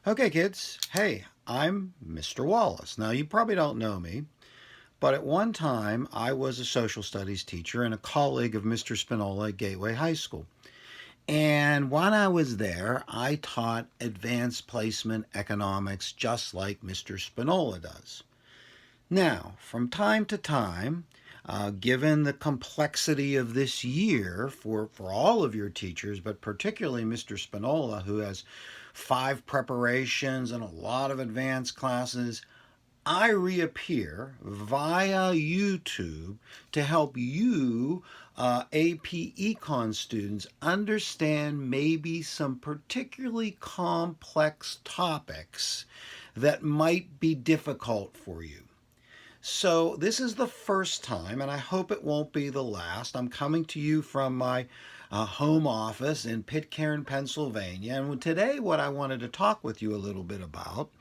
Okay, kids. Hey, I'm Mr. Wallace. Now, you probably don't know me, but at one time I was a social studies teacher and a colleague of Mr. Spinola at Gateway High School. And when I was there, I taught advanced placement economics just like Mr. Spinola does. Now, from time to time, given the complexity of this year for all of your teachers, but particularly Mr. Spinola, who has 5 preparations and a lot of advanced classes, I reappear via YouTube to help you, AP Econ students, understand maybe some particularly complex topics that might be difficult for you. So, this is the first time, and I hope it won't be the last. I'm coming to you from my home office in Pitcairn, Pennsylvania. And today, what I wanted to talk with you a little bit about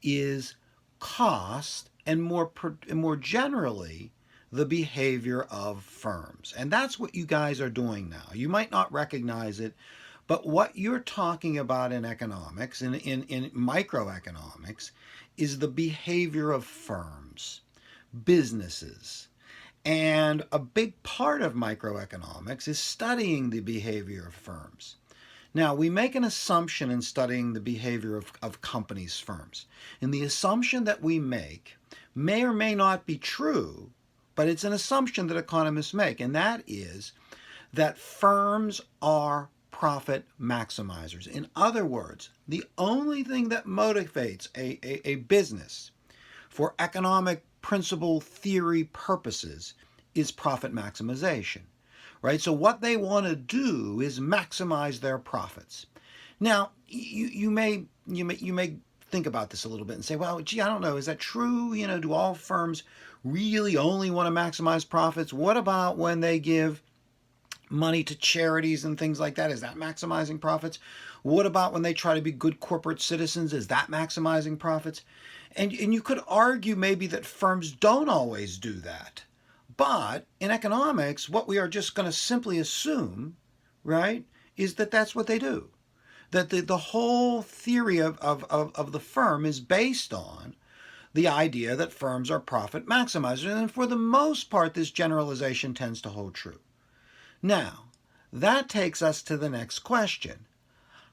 is cost and more generally, the behavior of firms. And that's what you guys are doing now. You might not recognize it, but what you're talking about in economics, in microeconomics, is the behavior of firms, businesses. And a big part of microeconomics is studying the behavior of firms. Now, we make an assumption in studying the behavior of companies, firms. And the assumption that we make may or may not be true, but it's an assumption that economists make, and that is that firms are profit maximizers. In other words, the only thing that motivates a business for economic principle theory purposes is profit maximization, right? So what they want to do is maximize their profits. Now, you may think about this a little bit and say, well, gee, I don't know, is that true? Do all firms really only want to maximize profits? What about when they give money to charities and things like that? Is that maximizing profits? What about when they try to be good corporate citizens? Is that maximizing profits? And you could argue maybe that firms don't always do that. But in economics, what we are just going to simply assume, right, is that that's what they do. That the whole theory of the firm is based on the idea that firms are profit maximizers. And for the most part, this generalization tends to hold true. Now, that takes us to the next question.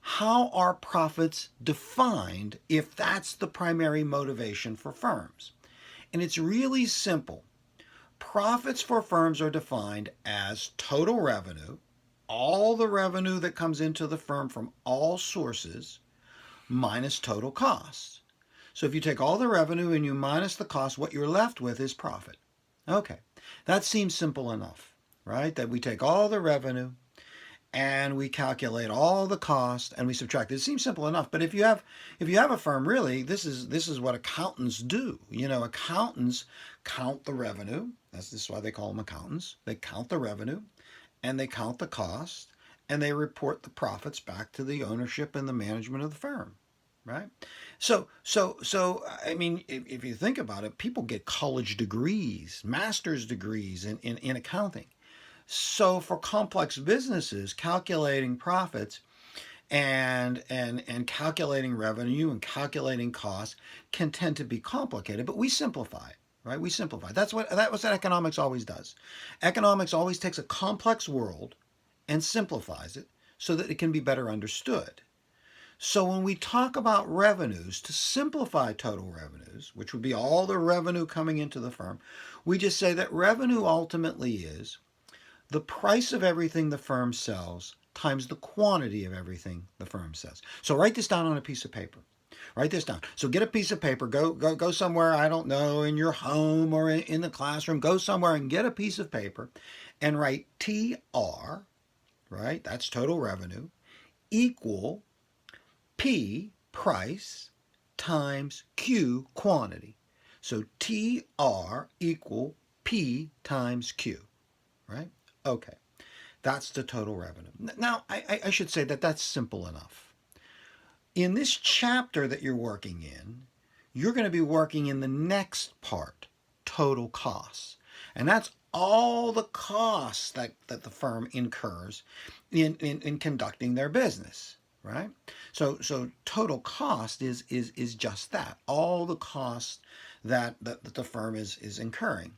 How are profits defined if that's the primary motivation for firms? And it's really simple. Profits for firms are defined as total revenue, all the revenue that comes into the firm from all sources, minus total costs. So if you take all the revenue and you minus the cost, what you're left with is profit. Okay, that seems simple enough, right? That we take all the revenue and we calculate all the cost and we subtract it. It seems simple enough, but if you have a firm, really, this is what accountants do. Accountants count the revenue. This is why they call them accountants. They count the revenue and they count the cost and they report the profits back to the ownership and the management of the firm, right? So I mean, if you think about it, people get college degrees, master's degrees in accounting. So for complex businesses, calculating profits and calculating revenue and calculating costs can tend to be complicated, but we simplify it, right? We simplify. That's what economics always does. Economics always takes a complex world and simplifies it so that it can be better understood. So when we talk about revenues, to simplify total revenues, which would be all the revenue coming into the firm, we just say that revenue ultimately is the price of everything the firm sells times the quantity of everything the firm sells. So write this down on a piece of paper. Write this down. So get a piece of paper. Go somewhere, I don't know, in your home or in the classroom. Go somewhere and get a piece of paper and write TR, right? That's total revenue, equal P, price, times Q, quantity. So TR equal P times Q, right? Okay, that's the total revenue. Now, I should say that that's simple enough. In this chapter that you're working in, you're going to be working in the next part, total costs. And that's all the costs that the firm incurs in conducting their business. right? So total cost is just that, all the costs that the firm is incurring.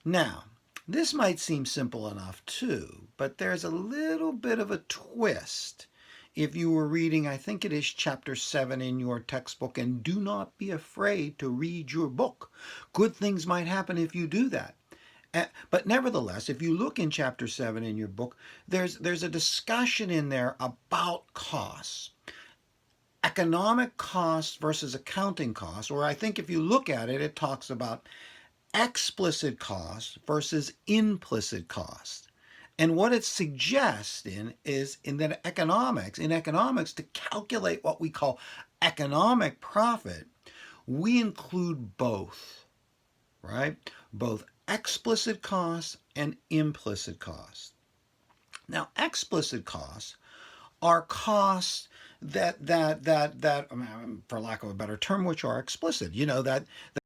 Now, this might seem simple enough too, but there's a little bit of a twist. If you were reading, I think it is chapter 7 in your textbook, and do not be afraid to read your book. Good things might happen if you do that. But nevertheless, if you look in chapter 7 in your book, there's a discussion in there about costs. Economic costs versus accounting costs, or I think if you look at it, it talks about explicit cost versus implicit cost. And what it suggests in that in economics, to calculate what we call economic profit, we include both, right? Both explicit costs and implicit costs. Now, explicit costs are costs that I mean, for lack of a better term, which are explicit. You know that